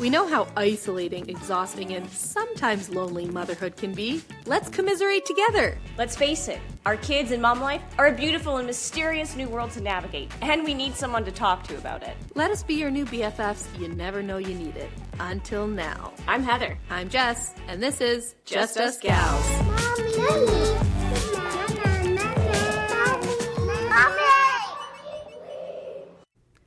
We know how isolating, exhausting, and sometimes lonely motherhood can be. Let's commiserate together. Let's face it, our kids and mom life are a beautiful and mysterious new world to navigate, and we need someone to talk to about it. Let us be your new BFFs. You never know you need it. Until now. I'm Heather. I'm Jess, and this is Just Us Gals.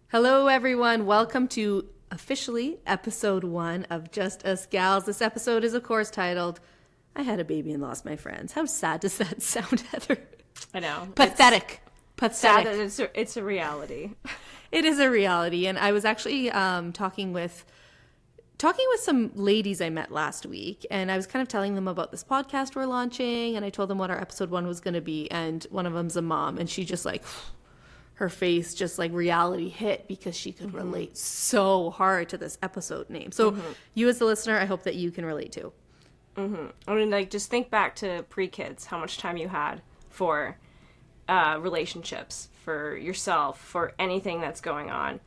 Hello, everyone. Welcome to officially episode 1 of Just Us Gals. This episode is, of course, titled, I Had a Baby and Lost My Friends. How sad does that sound, Heather? I know. Pathetic. Sad that it's a reality. It is a reality. And I was actually talking with some ladies I met last week, and I was kind of telling them about this podcast we're launching, and I told them what our episode 1 was going to be, and one of them's a mom, and she just like... her face just like reality hit because she could relate so hard to this episode name. So you as the listener, I hope that you can relate to. I mean, like, just think back to pre-kids, how much time you had for relationships, for yourself, for anything that's going on.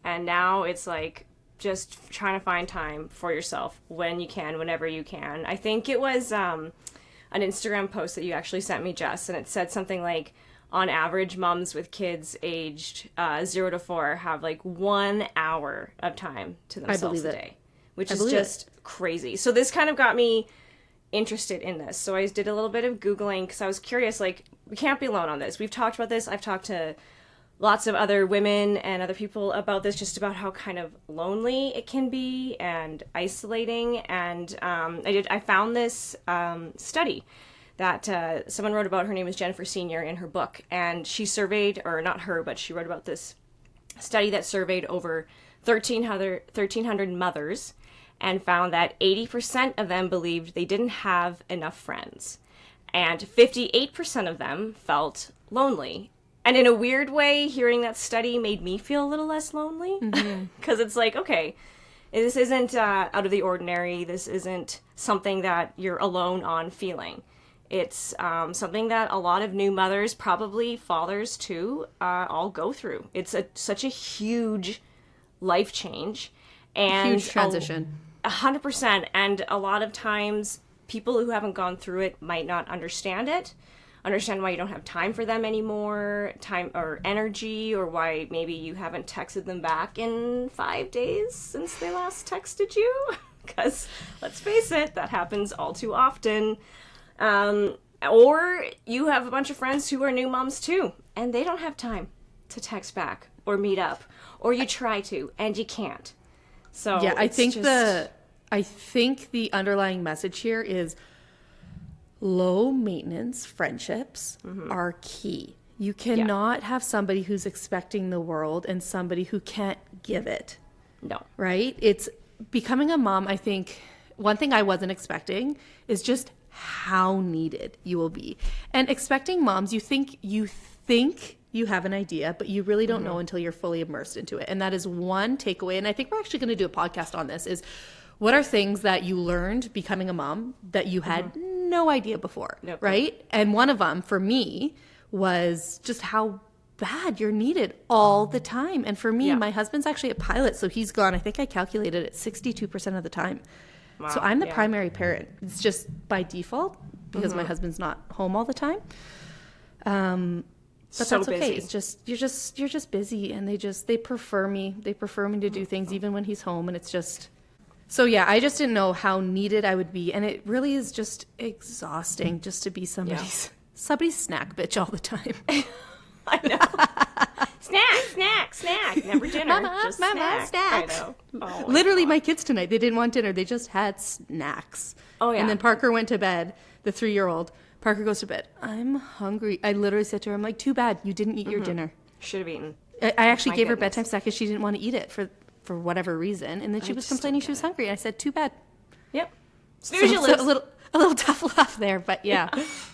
And now it's like just trying to find time for yourself when you can, whenever you can. I think it was an Instagram post that you actually sent me, Jess, and it said something like, on average, moms with kids aged 0 to 4 have like 1 hour of time to themselves a day, which is just crazy. So this kind of got me interested in this. So I did a little bit of Googling because I was curious, like, we can't be alone on this. We've talked about this. I've talked to lots of other women and other people about this, just about how kind of lonely it can be and isolating. And I found this study that someone wrote about. Her name is Jennifer Senior in her book, and she surveyed, or not her, but she wrote about this study that surveyed over 1,300 mothers and found that 80% of them believed they didn't have enough friends, and 58% of them felt lonely. And in a weird way, hearing that study made me feel a little less lonely, because it's like, okay, this isn't out of the ordinary. This isn't something that you're alone on feeling. It's something that a lot of new mothers, probably fathers too, all go through. It's such a huge life change. And huge transition. 100%. And a lot of times, people who haven't gone through it might not understand why you don't have time for them anymore, time or energy, or why maybe you haven't texted them back in 5 days since they last texted you. Because, let's face it, that happens all too often. Or you have a bunch of friends who are new moms too, and they don't have time to text back or meet up, or you try to and you can't. So yeah, I think the underlying message here is low maintenance friendships are key. You cannot have somebody who's expecting the world and somebody who can't give it. No. Right? It's becoming a mom. I think one thing I wasn't expecting is just how needed you will be. And expecting moms, you think you have an idea, but you really don't know until you're fully immersed into it. And that is one takeaway. And I think we're actually going to do a podcast on this, is what are things that you learned becoming a mom that you had no idea before, right? And one of them for me was just how bad you're needed all the time. And for me, my husband's actually a pilot, so he's gone, I think I calculated it, 62% of the time. Wow, so I'm the primary parent. It's just by default because my husband's not home all the time. But so that's okay. Busy. It's just you're just busy, and they prefer me. They prefer me to do things even when he's home, and it's just. So yeah, I just didn't know how needed I would be, and it really is just exhausting just to be somebody's snack bitch all the time. I know. Snack. Never dinner. Mama, just snacks. I know. Oh, literally, my kids tonight, they didn't want dinner. They just had snacks. Oh, yeah. And then Parker went to bed, the 3-year-old. Parker goes to bed. I'm hungry. I literally said to her, I'm like, too bad you didn't eat your dinner. Should have eaten. I actually gave her bedtime snack because she didn't want to eat it for whatever reason. And then she was complaining she was hungry. And I said, too bad. Yep. Snooze you lose. A little tough love there, but yeah.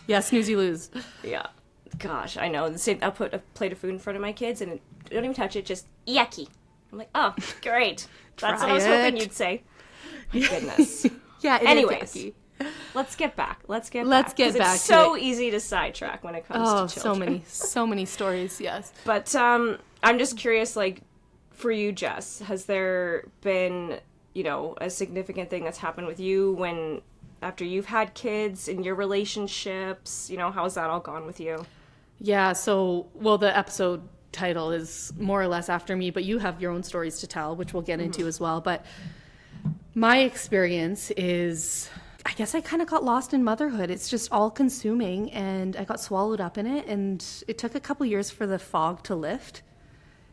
Yeah, snooze you lose. Yeah. Gosh, I know. I'll put a plate of food in front of my kids and don't even touch it, just yucky. I'm like, oh, great. That's what I was hoping you'd say. My goodness. Yeah, anyways, is yucky. Let's get back. It's so easy to sidetrack when it comes to children. so many stories, yes. But I'm just curious, like, for you, Jess, has there been a significant thing that's happened with you when after you've had kids in your relationships, how's that all gone with you? Yeah, so, well, the episode title is more or less after me, but you have your own stories to tell, which we'll get into as well. But my experience is, I guess I kind of got lost in motherhood. It's just all consuming, and I got swallowed up in it. And it took a couple years for the fog to lift.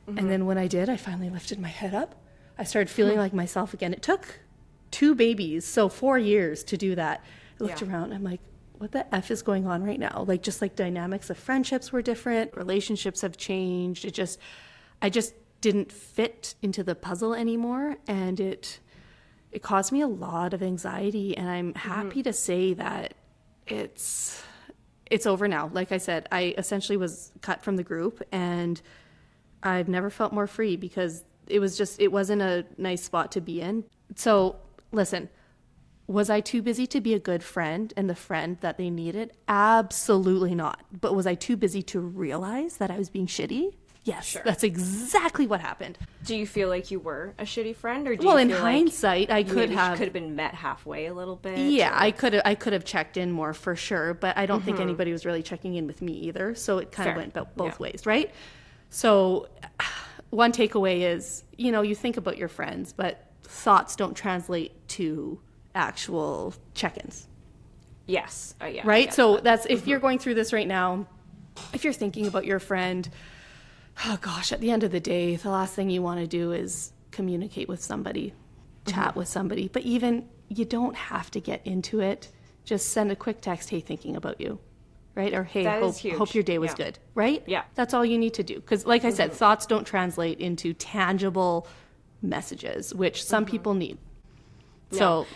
And then when I did, I finally lifted my head up. I started feeling like myself again. It took 2 babies, so 4 years to do that. I looked around, I'm like, what the F is going on right now? Like, just like dynamics of friendships were different, relationships have changed. I just didn't fit into the puzzle anymore, and it caused me a lot of anxiety. And I'm happy to say that it's over now. Like I said, I essentially was cut from the group, and I've never felt more free, because it wasn't a nice spot to be in. So listen, was I too busy to be a good friend and the friend that they needed? Absolutely not. But was I too busy to realize that I was being shitty? Yes, sure. That's exactly what happened. Do you feel like you were a shitty friend, or do well, you in feel hindsight, like I could have been met halfway a little bit? Yeah, I could have checked in more for sure, but I don't think anybody was really checking in with me either. So it kind of went both ways, right? So one takeaway is, you think about your friends, but thoughts don't translate to actual check-ins. Yes. Yeah. Right? So that's, if you're going through this right now, if you're thinking about your friend, oh gosh, at the end of the day, the last thing you want to do is communicate with somebody, chat with somebody. But even, you don't have to get into it. Just send a quick text, hey, thinking about you. Right? Or, hey, hope your day was good. Right? Yeah. That's all you need to do. Because like I said, thoughts don't translate into tangible messages, which some people need. So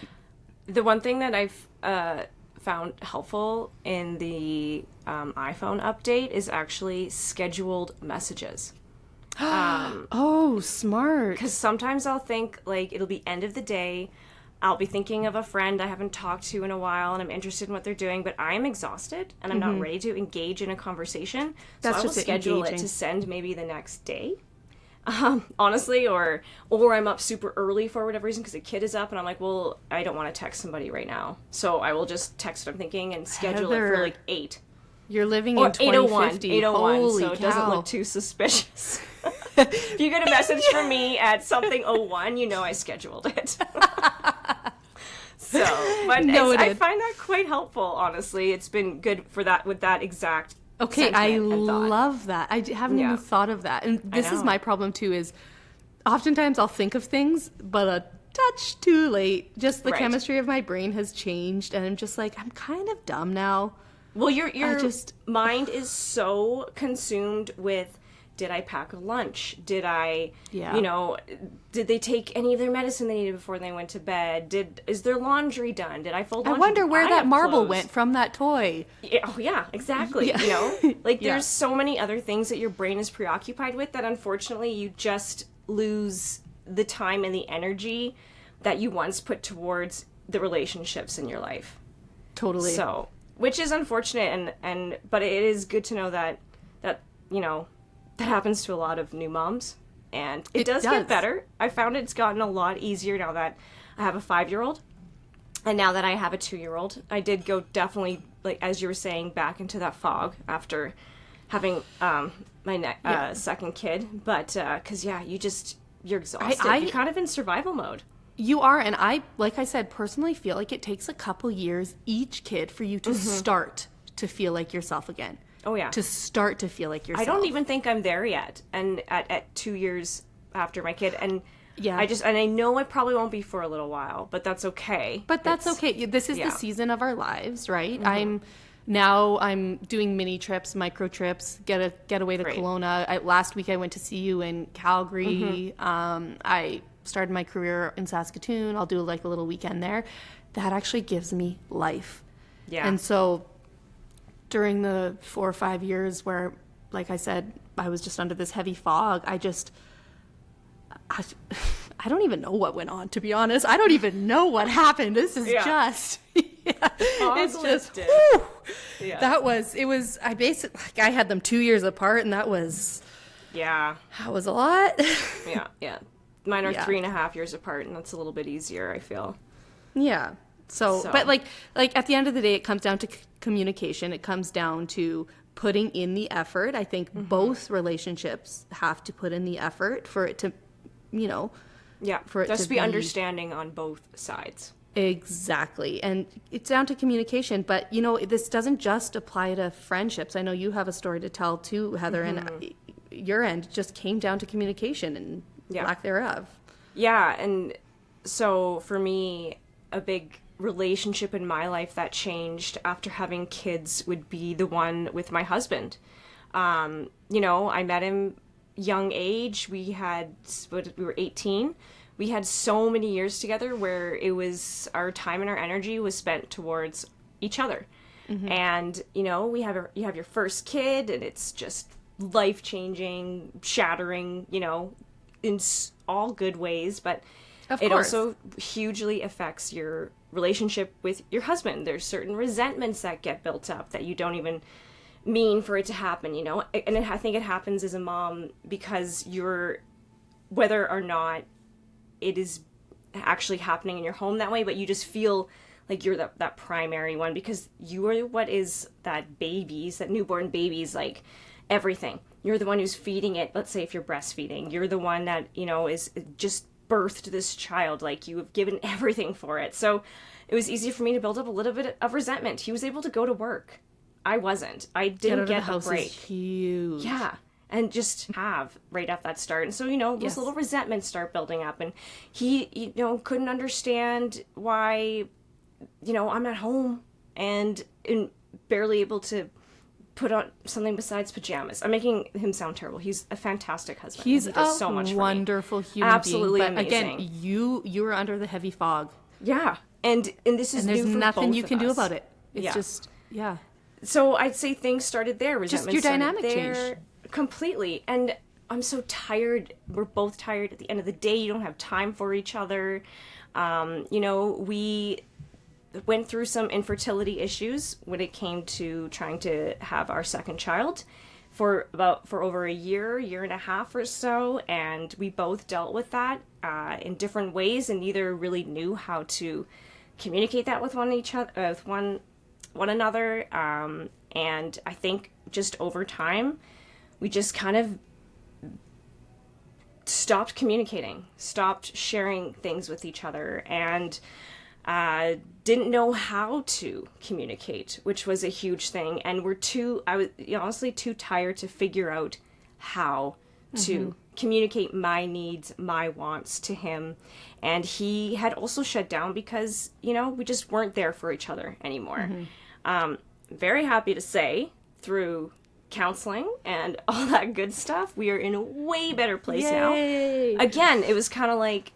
the one thing that I've found helpful in the iPhone update is actually scheduled messages. Oh, smart. Because sometimes I'll think, like, it'll be end of the day, I'll be thinking of a friend I haven't talked to in a while, and I'm interested in what they're doing, but I'm exhausted and I'm not ready to engage in a conversation. That's so I will just schedule engaging. it to send maybe the next day. Honestly, or I'm up super early for whatever reason because the kid is up, and I'm like, well, I don't want to text somebody right now, so I will just text what I'm thinking and schedule it for like 8. You're living or in 2050. 8:01, Holy so it doesn't cow. look too suspicious. If you get a message from me at something 01, I scheduled it. So, but I find that quite helpful, honestly. It's been good for that, with that exact Okay, I love that. I haven't even thought of that. And this is my problem too, is oftentimes I'll think of things, but a touch too late. Just the chemistry of my brain has changed, and I'm just like, I'm kind of dumb now. Well, your mind is so consumed with, did I pack a lunch? Did I, did they take any of their medicine they needed before they went to bed? Is their laundry done? Did I fold laundry? I wonder where that marble clothes? Went from that toy. Yeah, oh, yeah, exactly. Yeah. There's so many other things that your brain is preoccupied with that unfortunately you just lose the time and the energy that you once put towards the relationships in your life. Totally. So, which is unfortunate, but it is good to know that that happens to a lot of new moms, and it does get better. I found it's gotten a lot easier now that I have a 5-year-old, and now that I have a 2-year-old. I did go definitely, like as you were saying, back into that fog after having my second kid, but because you're exhausted. You're kind of in survival mode. You are, and I, like I said, personally feel like it takes a couple years each kid for you to start to feel like yourself again. Oh, yeah. To start to feel like yourself. I don't even think I'm there yet, and at 2 years after my kid, and yeah, I know it probably won't be for a little while, but that's okay. But that's okay. This is the season of our lives, right? I'm doing mini trips, micro trips, get away to Kelowna. Last week I went to see you in Calgary. I started my career in Saskatoon. I'll do like a little weekend there. That actually gives me life. Yeah. And so during the 4 or 5 years where, like I said, I was just under this heavy fog, I don't even know what went on, to be honest. I don't even know what happened. This is just, it's just, I had them 2 years apart, and that was a lot. Yeah. Mine are Yeah. 3.5 years apart, and that's a little bit easier, I feel. Yeah. So, So. but like at the end of the day, it comes down to communication. It comes down to putting in the effort. I think both relationships have to put in the effort for it to, you know, Yeah, for it there has to to be be understanding on both sides. exactly. And it's down to communication. But, you know, this doesn't just apply to friendships. I know you have a story to tell too, Heather, and your end just came down to communication and lack thereof. Yeah, and so for me, a big relationship in my life that changed after having kids would be the one with my husband. You know, I met him young age. We were 18. We had so many years together where it was our time and our energy was spent towards each other. And, you know, you have your first kid, and it's just life-changing, shattering, you know, in all good ways, but it also hugely affects your relationship with your husband. There's certain resentments that get built up that you don't even mean for it to happen, you know? And I think it happens as a mom because whether or not it is actually happening in your home that way, but you just feel like you're that primary one because you are what is that newborn baby's like everything. You're the one who's feeding it. Let's say if you're breastfeeding, you're the one that, you know, is just birthed this child. Like you have given everything for it. So it was easy for me to build up a little bit of resentment. He was able to go to work. I wasn't. I didn't get a break. Is huge. Yeah. And just have right off that start. And so, you know, those little resentments start building up. And he, you know, couldn't understand why, you know, I'm at home and barely able to put on something besides pajamas. I'm making him sound terrible. He's a fantastic husband. He's he does so much wonderful for me. human Absolutely being. But amazing. again, you were under the heavy fog. Yeah. And this is and there's new for nothing both you of can do us. about it. It's just So I'd say things started there. Just your dynamic changed. Completely. And I'm so tired. We're both tired at the end of the day. You don't have time for each other. You know, we went through some infertility issues when it came to trying to have our second child for over a year and a half or so, and we both dealt with that in different ways, and neither really knew how to communicate that with one another. And I think just over time, we just kind of stopped communicating, stopped sharing things with each other, and didn't know how to communicate, which was a huge thing. And I was honestly too tired to figure out how to communicate my needs, my wants to him. And he had also shut down because, you know, we just weren't there for each other anymore. Very happy to say, through counseling and all that good stuff, we are in a way better place now. Again, it was kind of like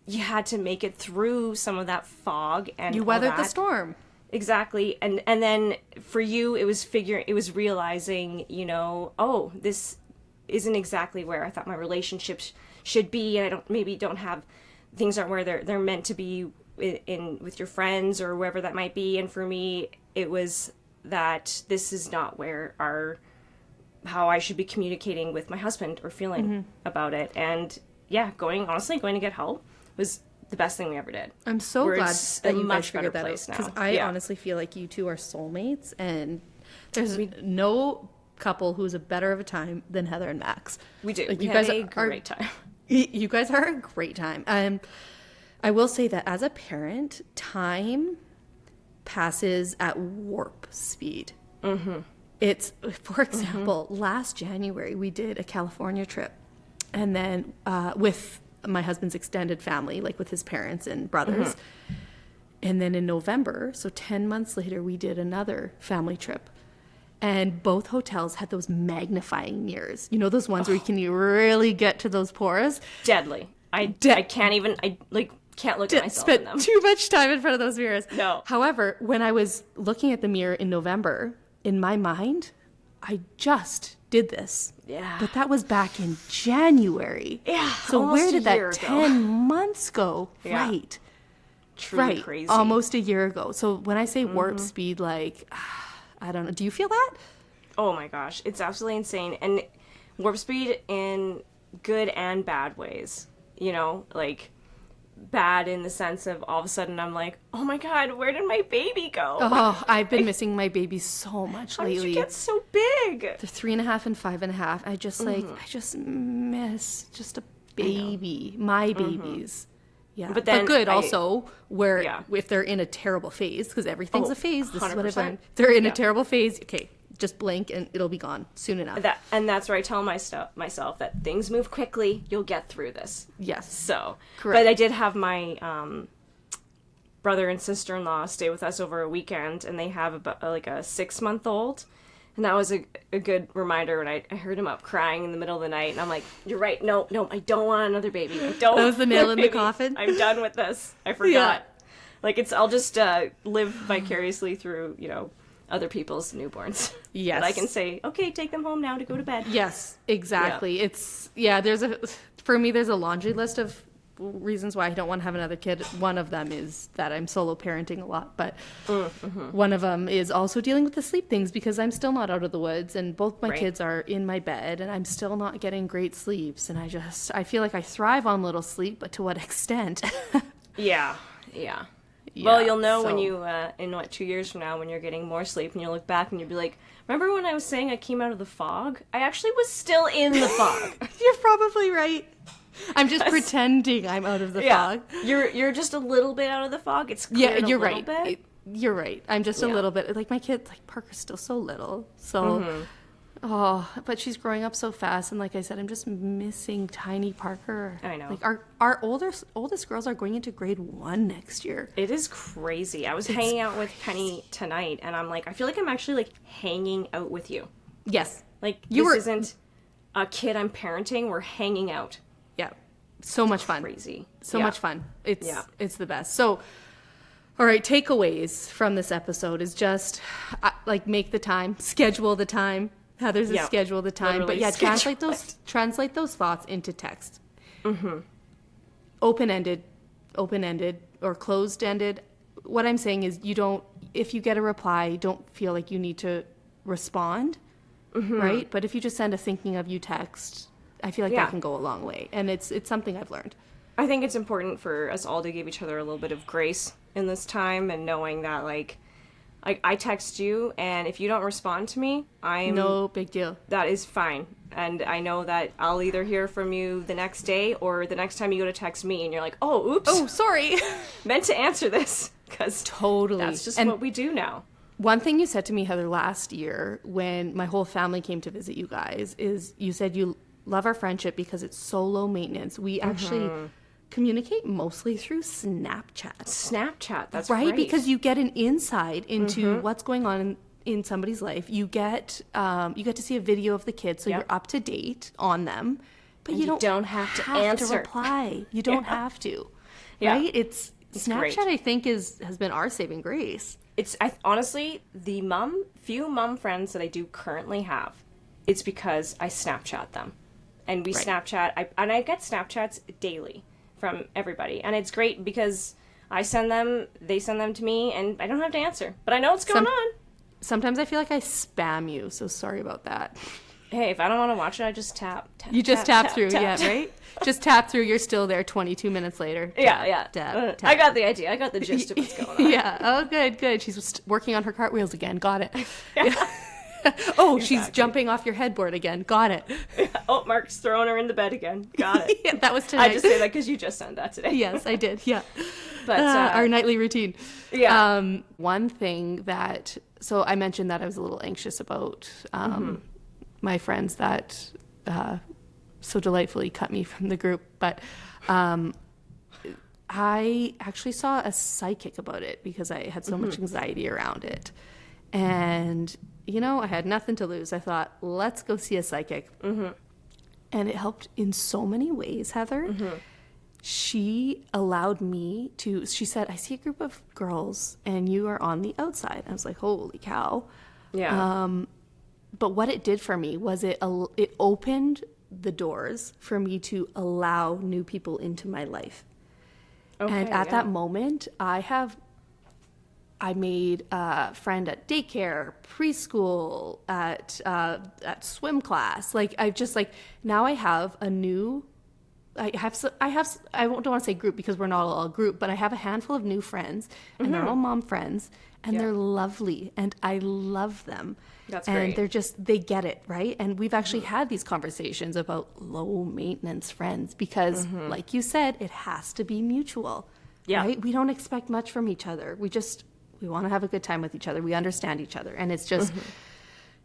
you had to make it through some of that fog, and you weathered the storm. Exactly. And then for you, it was realizing, you know, oh, this isn't exactly where I thought my relationships should be, and things aren't where they're meant to be in with your friends or wherever that might be. And for me, it was that this is not how I should be communicating with my husband or feeling about it. And yeah, going to get help was the best thing we ever did. I'm so glad that you guys figured that out, because I honestly feel like you two are soulmates, and there's no couple who's a better of a time than Heather and Max. We do. Like, we had a great time. You guys are a great time. I will say that as a parent, time passes at warp speed. It's, for example, last January we did a California trip, and then with my husband's extended family, like with his parents and brothers. And then in November, so 10 months later, we did another family trip. And both hotels had those magnifying mirrors. You know, those ones where you can really get to those pores? Deadly. I can't even, can't look at myself in them. Spent too much time in front of those mirrors. No. However, when I was looking at the mirror in November, in my mind, I just did this. Yeah. But that was back in January. Yeah. So where did that 10 months go? Yeah. Right. Truly crazy. Almost a year ago. So when I say warp speed, like, I don't know. Do you feel that? Oh my gosh. It's absolutely insane. And warp speed in good and bad ways. you know, like bad in the sense of all of a sudden I'm like, oh my God, where did my baby go? Oh, I've been missing my baby so much How lately. did you get so big? They're 3.5 and 5.5. I just I just miss just a baby, my babies. Yeah, But then good also where Yeah. if they're in a terrible phase, because everything's a phase. This is what I've 100%. learned. If they're in Yeah. a terrible phase, okay, just blink and it'll be gone soon enough. That's where I tell myself that things move quickly. You'll get through this. Yes. So, Correct. but I did have my brother and sister-in-law stay with us over a weekend, and they have like a 6-month-old, and that was a good reminder when I heard him up crying in the middle of the night, and I'm like, you're right, no, I don't want another baby. I don't. That was the nail in the baby. coffin? I'm done with this. I forgot. Like I'll just live vicariously through, you know, other people's newborns. Yes. But I can say, okay, take them home now to go to bed. Yes, exactly. For me, there's a laundry list of reasons why I don't want to have another kid. One of them is that I'm solo parenting a lot, but one of them is also dealing with the sleep things because I'm still not out of the woods and both my kids are in my bed and I'm still not getting great sleeps. And I feel like I thrive on little sleep, but to what extent? Yeah. Well, you'll know when you, in 2 years from now, when you're getting more sleep, and you'll look back and you'll be like, remember when I was saying I came out of the fog? I actually was still in the fog. You're probably right. I'm just pretending I'm out of the fog. You're just a little bit out of the fog. It's cleared you're a little right. bit. You're right. I'm just a little bit like my kid. Like Parker's still so little, so but she's growing up so fast. And like I said, I'm just missing tiny Parker. I know. Like our oldest girls are going into grade 1 next year. It is crazy. I was hanging out with Penny tonight, and I'm like, I feel like I'm actually like hanging out with you. Yes, Like You this were- isn't a kid I'm parenting. We're hanging out. yeah, so much fun. Crazy. So Yeah. much fun. It's the best. So, all right, takeaways from this episode is just like make the time, schedule the time. Heather's a schedule the time, Literally but schedule translate those thoughts into text. Mm-hmm. Open-ended or closed-ended. What I'm saying is if you get a reply, don't feel like you need to respond, right? But if you just send a thinking of you text, I feel like that can go a long way. And it's something I've learned. I think it's important for us all to give each other a little bit of grace in this time, and knowing that like I text you, and if you don't respond to me, No big deal. that is fine. And I know that I'll either hear from you the next day or the next time you go to text me and you're like, oh, oops. Oh, sorry. Meant to answer this. Because Totally. that's just And what we do now. one thing you said to me, Heather, last year when my whole family came to visit you guys is you said you love our friendship because it's so low maintenance. We actually communicate mostly through Snapchat. Snapchat, that's right. Because you get an insight into what's going on in somebody's life. You get to see a video of the kids, so you're up to date on them. But you don't have to answer. reply. You don't have to. Yeah. Right? It's Snapchat, great. I think, has been our saving grace. It's honestly the few mom friends that I do currently have. It's because I Snapchat them, and we Snapchat. I get Snapchats daily from everybody, and it's great because I send them, they send them to me, and I don't have to answer, but I know what's going on. Sometimes I feel like I spam you, so sorry about that. Hey, if I don't want to watch it, I just tap. You just tap through, right? Just tap through. You're still there 22 minutes later. Tap, Yeah. Tap, tap. I got the idea. I got the gist of what's going on. Yeah. Oh, good. She's working on her cartwheels again. Got it. Yeah. Oh, she's jumping off your headboard again. Got it. Oh, Mark's throwing her in the bed again. Got it. Yeah, that was tonight. I just say that because you just sent that today. Yes, I did. Yeah. But our nightly routine. Yeah. One thing so I mentioned that I was a little anxious about my friends that so delightfully cut me from the group, but I actually saw a psychic about it because I had so much anxiety around it. And, I had nothing to lose. I thought, let's go see a psychic. And it helped in so many ways, Heather. She allowed me she said, I see a group of girls and you are on the outside. I was like, holy cow. Yeah. But what it did for me was it opened the doors for me to allow new people into my life. Okay, and at that moment, I made a friend at daycare, preschool, at swim class. Like, now I have a new I don't want to say group because we're not all a group, but I have a handful of new friends, and they're all mom friends, and they're lovely, and I love them. That's and great. they get it, right? And we've actually had these conversations about low maintenance friends because, like you said, it has to be mutual. Yeah. Right? We don't expect much from each other. We want to have a good time with each other. We understand each other, and it's just.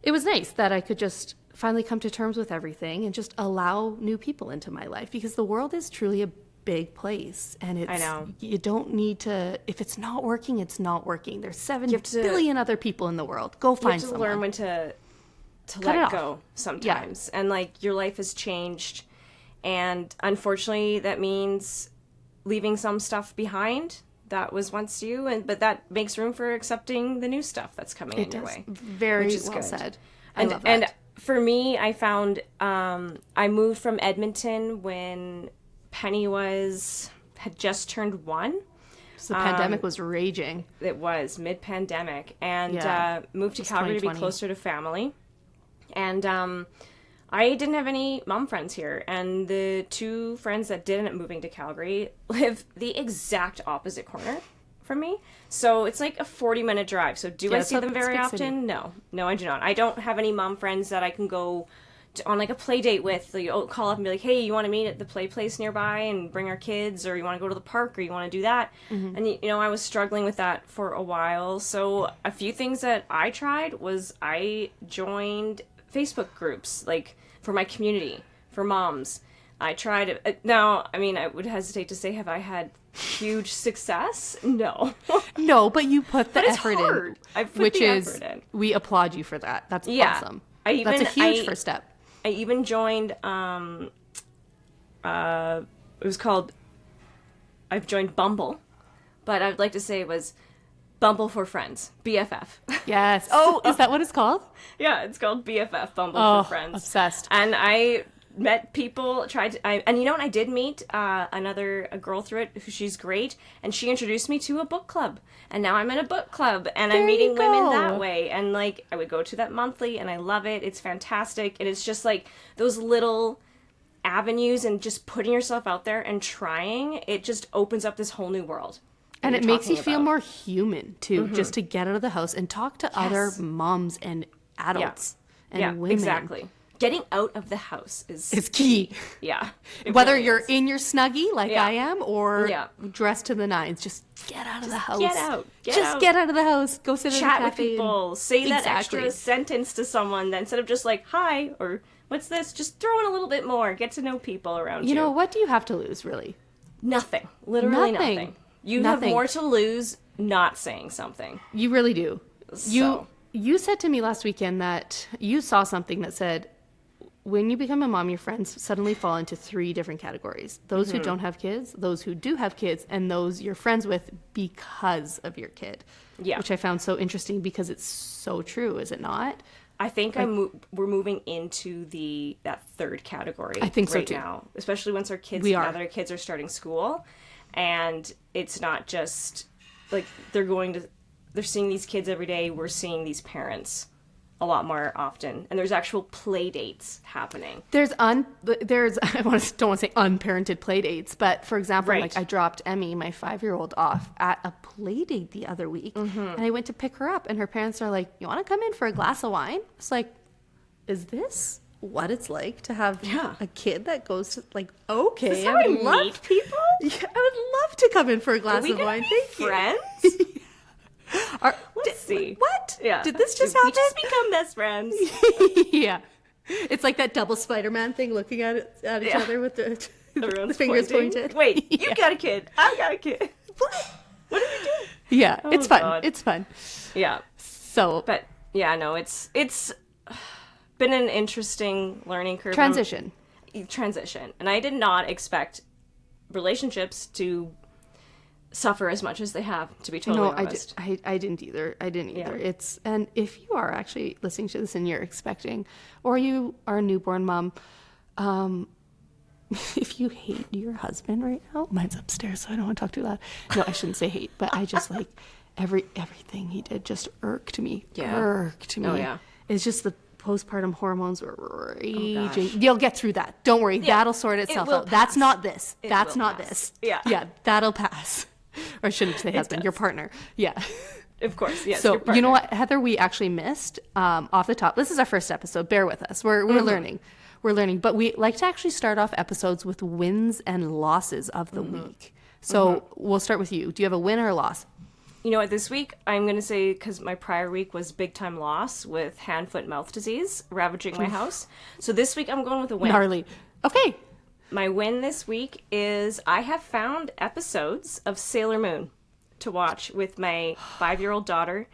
It was nice that I could just finally come to terms with everything and just allow new people into my life, because the world is truly a big place, and I know. you don't need to, if it's not working, it's not working. There's 7 to- billion other people in the world. Go You find have to someone. learn when to Cut it let off. go sometimes. And like your life has changed, and unfortunately that means leaving some stuff behind that was once you, but that makes room for accepting the new stuff that's coming in your way. Very which is well good. said. I love that. And for me, I found I moved from Edmonton when Penny had just turned 1. So the pandemic was raging. It was mid-pandemic, and Yeah. moved to It was Calgary to be 2020. closer to family. And I didn't have any mom friends here, and the 2 friends that did end up moving to Calgary live the exact opposite corner from me. So it's like a 40-minute drive. So do I it's see a- them it's a very big often? city. No, I do not. I don't have any mom friends that I can go on like a play date with. Like, call up and be like, hey, you want to meet at the play place nearby and bring our kids, or you want to go to the park, or you want to do that? And I was struggling with that for a while. So a few things that I tried was I joined Facebook groups, like for my community, for moms. I tried it. Now, I mean, I would hesitate to say, have I had huge success? No. No, but you put the But it's effort hard. in. I put which the is, effort in. we applaud you for that. That's Yeah. awesome. I That's a even- huge I- first step. I even joined, it was called, I've joined Bumble, but I would like to say it was Bumble for Friends, BFF. Yes. Oh, is that what it's called? Yeah, it's called BFF, Bumble Oh, for Friends. obsessed. And I met people, and you know what, I did meet a girl through it, she's great, and she introduced me to a book club, and now I'm in a book club, and There I'm you meeting women go. that way, and like, I would go to that monthly, and I love it, it's fantastic, and it's just like, those little avenues, and just putting yourself out there and trying, it just opens up this whole new world. And that it you're makes you talking feel about. more human, too, just to get out of the house and talk to other moms and adults and Yeah, women. exactly. Getting out of the house is It's key. yeah. It Whether really you're is. in your Snuggie like Yeah. I am or Yeah. dressed to the nines, just get out of the house. get out. Get just out. get out of the house. Go sit Chat at a with cafe. and- people. Say that Exactly. extra sentence to someone instead of just like hi or what's this. Just throw in a little bit more. Get to know people around you. You know, what do you have to lose, really? nothing. Literally Nothing. nothing. You Nothing. have more to lose not saying something. You really do. So- You said to me last weekend that you saw something that said, when you become a mom, your friends suddenly fall into 3 different categories. Those who don't have kids, those who do have kids, and those you're friends with because of your kid. Yeah. Which I found so interesting because it's so true, is it not? I think we're moving into that third category. I think so, right too. now, especially once our kids, We are. now that our kids are starting school, and it's not just like they're seeing these kids every day. We're seeing these parents a lot more often, and there's actual play dates happening. There's don't want to say unparented play dates, but for example, Right. like I dropped Emmy, my 5-year-old, off at a play date the other week, and I went to pick her up, and her parents are like, "You want to come in for a glass of wine?" It's like, is this what it's like to have Yeah. a kid that goes to, like, okay, Is this how I would love meet people? Yeah, I would love to come in for a glass we of gonna wine. be Thank friends? you. Let's see. What? Yeah. Did this just We happen? just become best friends. Yeah. It's like that double Spider-Man thing, looking at each Yeah. other with the Everyone's fingers pointing. pointed. Wait, Yeah. you got a kid. I got a kid. What are we doing? Yeah, it's fun. God. It's fun. Yeah. So, But yeah, no, it's been an interesting learning curve. transition. Transition. And I did not expect relationships to suffer as much as they have, to be totally No, honest. I didn't either. I didn't either. Yeah. And if you are actually listening to this and you're expecting, or you are a newborn mom, if you hate your husband right now, mine's upstairs, so I don't want to talk too loud. No, I shouldn't say hate, but I just like everything he did just irked me. Yeah. Irked me. Oh, yeah. It's just postpartum hormones were raging. gosh. You'll get through that. Don't worry. Yeah, that'll sort itself will out. That's pass. not this. It That's will not pass. this. Yeah. Yeah, that'll pass. Or I shouldn't say husband, your does. partner. Yeah. Of course, yes. So, your you know partner. what, Heather, we actually missed off the top. This is our first episode. Bear with us. We're learning. We're learning. But we like to actually start off episodes with wins and losses of the week. So we'll start with you. Do you have a win or a loss? You know what, this week, I'm going to say, because my prior week was big time loss with hand, foot, mouth disease ravaging my house. So this week, I'm going with a win. Gnarly. Okay. My win this week is I have found episodes of Sailor Moon to watch with my 5-year-old daughter.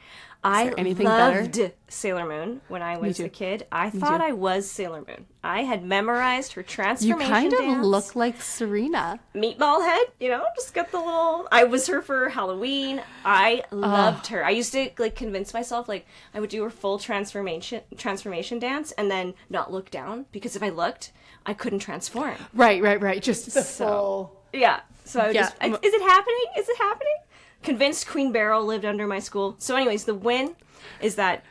I anything loved better? Sailor Moon when I was too. a kid. I thought too. I was Sailor Moon. I had memorized her You transformation kind of dance. look like Serena. Meatball head, just got the little. I was her for Halloween. I loved her. I used to convince myself I would do her full transformation dance and then not look down, because if I looked, I couldn't transform. Right. Just the So- full. Yeah. So I Yeah. just is it happening? Is it happening? Convinced Queen Beryl lived under my school. So anyways, the win is that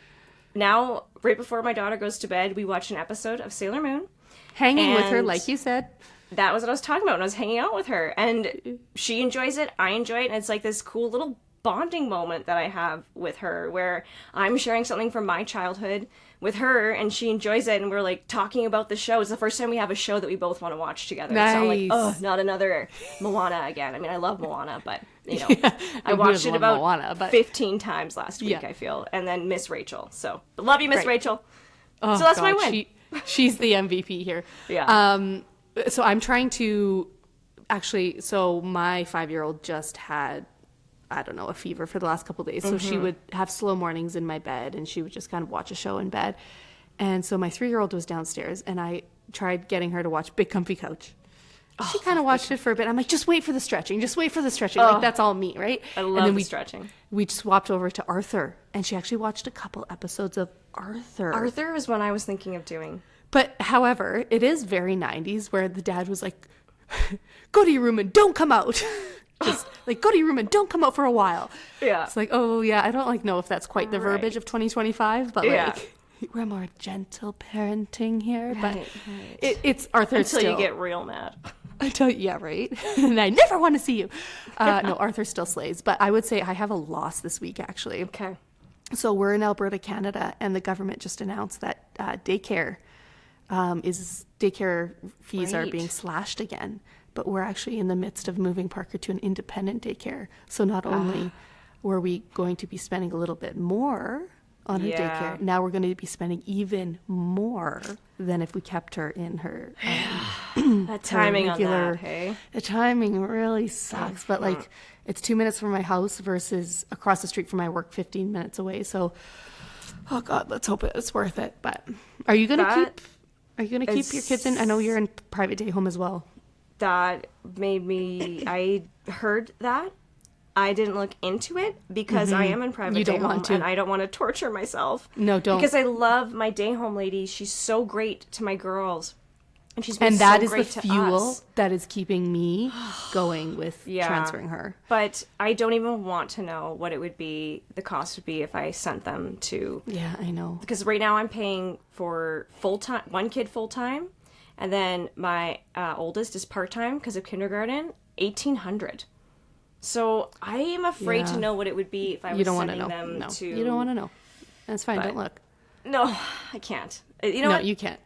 now right before my daughter goes to bed, we watch an episode of Sailor Moon. Hanging with her, And- like you said. That was what I was talking about when I was hanging out with her. And she enjoys it. I enjoy it. And it's like this cool little bonding moment that I have with her where I'm sharing something from my childhood with her and she enjoys it. And we're talking about the show. It's the first time we have a show that we both want to watch together. It's not Nice. not another Moana again. I mean, I love Moana, but I Who watched doesn't it love about Moana, but- 15 times last week, Yeah. I feel. And then Miss Rachel. So, but love you, Miss Right. Rachel. Oh, So that's my God, win. She's the MVP here. Yeah. So I'm trying to actually. So my 5-year-old just had, I don't know, a fever for the last couple of days. So she would have slow mornings in my bed, and she would just kind of watch a show in bed. And so my 3-year-old was downstairs, and I tried getting her to watch Big Comfy Couch. She kind of watched it for a bit. I'm like, just wait for the stretching. Just wait for the stretching. Like, that's all me, right? I and love then the stretching. We swapped over to Arthur, and she actually watched a couple episodes of Arthur. Arthur was one I was thinking of doing. But however, it is very 90s where the dad was like, go to your room and don't come out. Just go to your room and don't come out for a while. Yeah. It's like, oh yeah, I don't know if that's quite the verbiage of 2025, but Yeah. we're more gentle parenting here. But Right. it's Arthur Until still. you get real mad. I tell you, yeah, right. And I never want to see you. No, Arthur still slays. But I would say I have a loss this week, actually. Okay. So we're in Alberta, Canada, and the government just announced that daycare fees are Right. being slashed again. But we're actually in the midst of moving Parker to an independent daycare. So not only were we going to be spending a little bit more on her Yeah. daycare, now we're going to be spending even more than if we kept her in her That timing on regular- that, hey? The timing really sucks, but it's 2 minutes from my house versus across the street from my work, 15 minutes away. So, oh God, let's hope it's worth it. But are you gonna That keep your kids in? I know you're in private day home as well. That made me. I heard that. I didn't look into it because I am in private You don't day want home to. and I don't want to torture myself. No, don't. Because I love my day home lady. She's so great to my girls. And she's been And that so is the great to fuel us. that is keeping me going with Yeah. transferring her. But I don't even want to know what it would be, the cost would be if I sent them to. Yeah, I know. Because right now I'm paying for full-time, one kid full-time, and then my oldest is part-time because of kindergarten, $1,800. So I am afraid to Yeah. know what it would be if I was You don't want to sending know. them No, to. you don't want to know. That's fine. But- Don't look. No, I can't. You know No, what? you can't.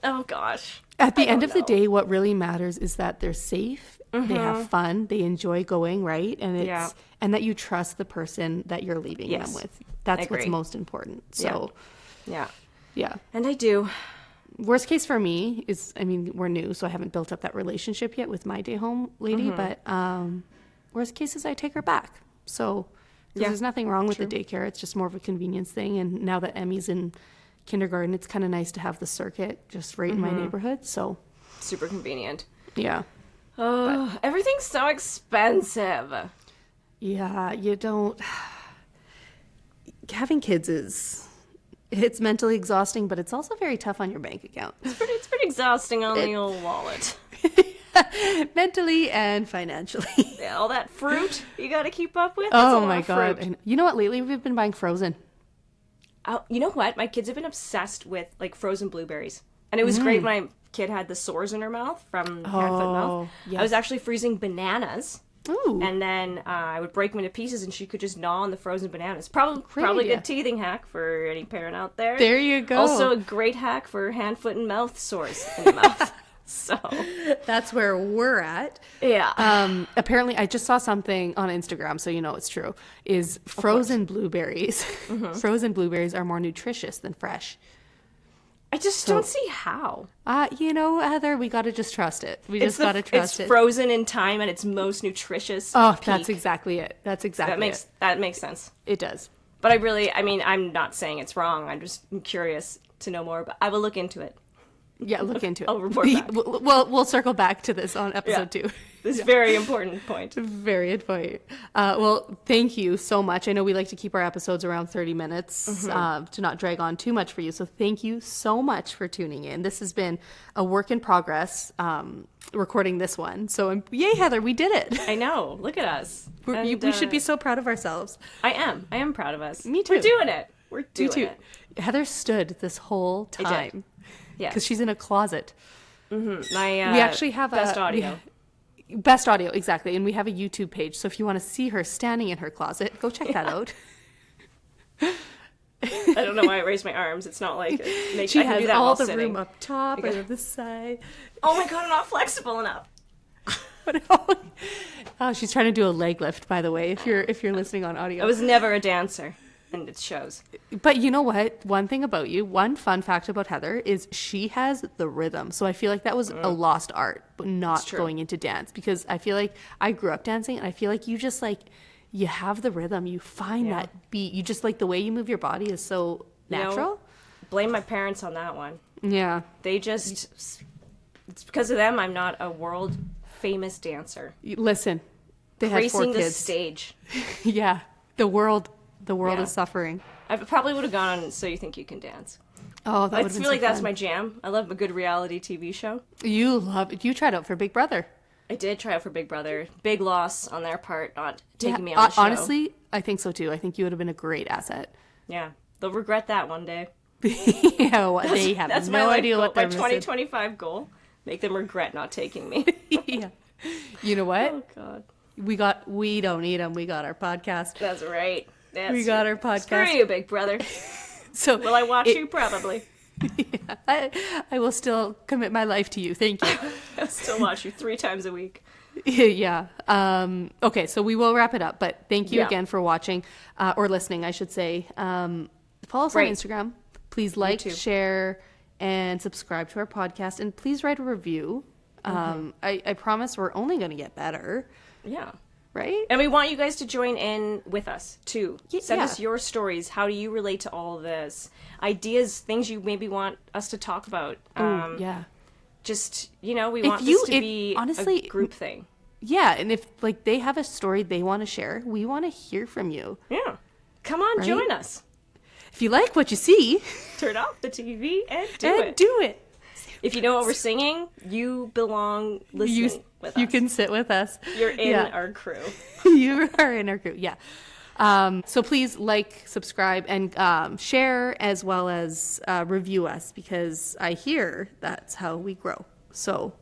Oh gosh. At the I end don't of the know. day, what really matters is that they're safe, they have fun, they enjoy going, right? And it's Yeah. and that you trust the person that you're leaving them Yes. with. That's what's Agree. most important. So, Yeah. yeah. And I do. Worst case for me is, I mean, we're new, so I haven't built up that relationship yet with my day home lady, but worst case is I take her back. So, 'cause Yeah, there's nothing wrong with the daycare. It's just more of a convenience thing. And now that Emmy's in kindergarten, it's kind of nice to have the circuit just right in my neighborhood. So, Super convenient. yeah. Oh, everything's so expensive. Yeah, you don't. Having kids it's mentally exhausting, but it's also very tough on your bank account. It's pretty exhausting on the old wallet. Mentally and financially. Yeah, all that fruit you got to keep up with. That's a Oh lot my of God. fruit. And you know what? Lately we've been buying frozen. You know what? My kids have been obsessed with like frozen blueberries, and it was great when my kid had the sores in her mouth from hand, foot, mouth. Yes. I was actually freezing bananas. Ooh. And then I would break them into pieces, and she could just gnaw on the frozen bananas. Probably a idea. good teething hack for any parent out there. There you go. Also a great hack for hand, foot, and mouth sores in the mouth. So that's where we're at. Yeah. Apparently, I just saw something on Instagram, so you know it's true. Is frozen blueberries? Frozen blueberries are more nutritious than fresh. I just don't see how. You know, Heather, we got to just trust it. We just got to trust it. It's frozen in time at its most nutritious Oh, peak. that's exactly it. That's exactly it. That makes sense. It does. But I'm not saying it's wrong. I'm just curious to know more, but I will look into it. Yeah, look into it. I'll report back. We'll circle back to this on episode 2. This very important point. Very important. Well, thank you so much. I know we like to keep our episodes around 30 minutes to not drag on too much for you. So thank you so much for tuning in. This has been a work in progress, recording this one. So yay, Heather, we did it. I know. Look at us. We should be so proud of ourselves. I am proud of us. Me too. We're doing it. We're doing Me too. it. Heather stood this whole time. Yeah. Because she's in a closet. My We actually have best audio. Best audio, exactly. And we have a YouTube page. So if you want to see her standing in her closet, go check that out. I don't know why I raised my arms. It's not like She I can has do that all while the sitting. room up top and on the side. Oh my god, I'm not flexible enough. Oh, she's trying to do a leg lift, by the way, if you're listening on audio. I was never a dancer, and it shows. But you know what? One thing about you, one fun fact about Heather is she has the rhythm. So I feel like that was a lost art, but not going into dance. Because I feel like I grew up dancing, and I feel like you just like, you have the rhythm. You find that beat. You just like the way you move your body is so natural. You know, blame my parents on that one. Yeah. They just, it's because of them I'm not a world famous dancer. Listen, they had 4 Gracing the kids. stage. Yeah. The world is suffering. I probably would have gone on So You Think You Can Dance. Oh, that I would have feel been like so that's fun. my jam. I love a good reality TV show. You tried out for Big Brother. I did try out for Big Brother. Big loss on their part, not taking me on the show. Honestly, I think so too. I think you would have been a great asset. Yeah. They'll regret that one day. Yeah, well, they have That's no my idea goal, what they're my 2025 goal. Make them regret not taking me. missing. Yeah. You know what? Oh, God. We don't need them. We got our podcast. That's right. We got our podcast. Screw you, Big Brother. So Will I watch you? Probably. Yeah, I will still commit my life to you. Thank you. I'll still watch you 3 times a week. Yeah. Okay, so we will wrap it up. But thank you again for watching or listening, I should say. Follow us on Instagram. Please like, share, and subscribe to our podcast. And please write a review. I promise we're only going to get better. Yeah. Right? And we want you guys to join in with us, too. Send us your stories. How do you relate to all of this? Ideas, things you maybe want us to talk about. Yeah. Just, we want this to be honestly, a group thing. Yeah, and if like they have a story they want to share, we want to hear from you. Yeah. Come on, join us. If you like what you see, turn off the TV and do it. If you know what we're singing, you belong listening with us. You can sit with us. You're in our crew. You are in our crew, yeah. So please like, subscribe, and share, as well as review us, because I hear that's how we grow. So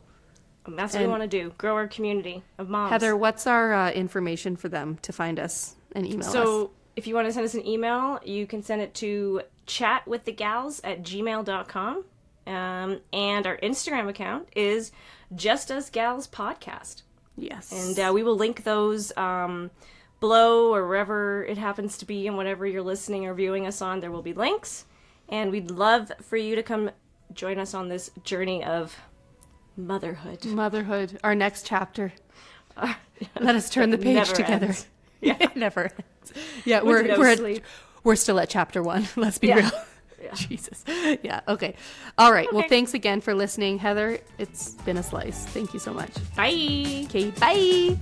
that's what we want to do, grow our community of moms. Heather, what's our information for them to find us and email us? So if you want to send us an email, you can send it to chatwiththegals@gmail.com. And our Instagram account is Just Us Gals Podcast. Yes. And we will link those below or wherever it happens to be, and whatever you're listening or viewing us on, there will be links. And we'd love for you to come join us on this journey of motherhood. Our next chapter. Let us turn the page together. Ends. Yeah. It never ends. Yeah, we're still at chapter 1. Let's be real. Yeah. Jesus. Yeah. Okay. All right. Okay. Well, thanks again for listening, Heather. It's been a slice. Thank you so much. Bye. Okay. Bye.